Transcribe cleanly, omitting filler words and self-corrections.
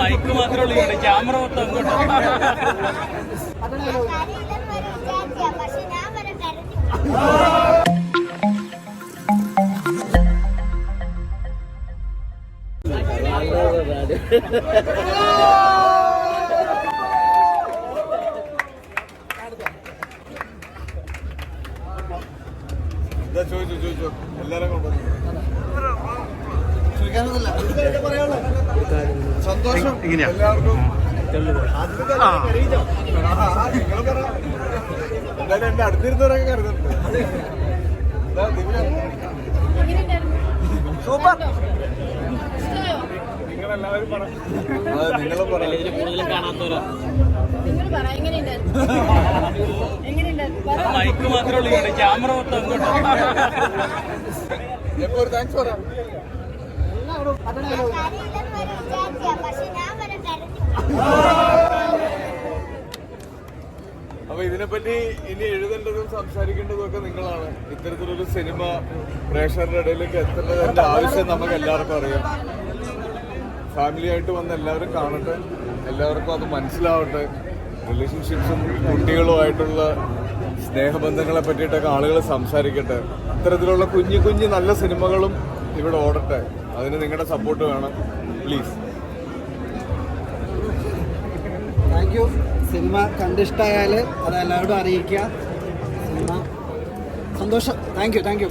Mic മാത്രമേ ഉള്ളൂ, camera മൊത്തം അങ്ങോട്ട്. ചോദിച്ചോ എല്ലാരും കൊണ്ടുവന്നു. സന്തോഷം എല്ലാവർക്കും. എന്തായാലും എന്റെ അടുത്തിരുന്നവരൊക്കെ കരുതുന്നുണ്ട്. സൂപ്പർ. നിങ്ങളെല്ലാവരും നിങ്ങളും മൈക്ക് മാത്രമേ ഉള്ളൂ, ക്യാമറ മൊത്തം അങ്ങോട്ട്. എപ്പോ ഒരു താങ്ക്സ് പറയാം. അപ്പൊ ഇതിനെപ്പറ്റി ഇനി എഴുതേണ്ടതും സംസാരിക്കേണ്ടതും ഒക്കെ നിങ്ങളാണ്. ഇത്തരത്തിലൊരു സിനിമ പ്രേക്ഷകരുടെ ഇടയിലേക്ക് എത്തേണ്ടതിന്റെ ആവശ്യം നമുക്ക് എല്ലാവർക്കും അറിയാം. ഫാമിലി ആയിട്ട് വന്ന് എല്ലാവരും കാണട്ടെ, എല്ലാവർക്കും അത് മനസ്സിലാവട്ടെ. റിലേഷൻഷിപ്സും കുട്ടികളുമായിട്ടുള്ള സ്നേഹബന്ധങ്ങളെ പറ്റിയിട്ടൊക്കെ ആളുകൾ സംസാരിക്കട്ടെ. ഇത്തരത്തിലുള്ള കുഞ്ഞു കുഞ്ഞു നല്ല സിനിമകളും ഇവിടെ ഓടട്ടെ. അതിന് നിങ്ങളുടെ സപ്പോർട്ട് വേണം, പ്ലീസ്. Thank you. സിനിമ കണ്ടിഷ്ടമായാൽ അത് എല്ലാവരോടും അറിയിക്കുക. സിനിമ സന്തോഷം. Thank you. Thank you.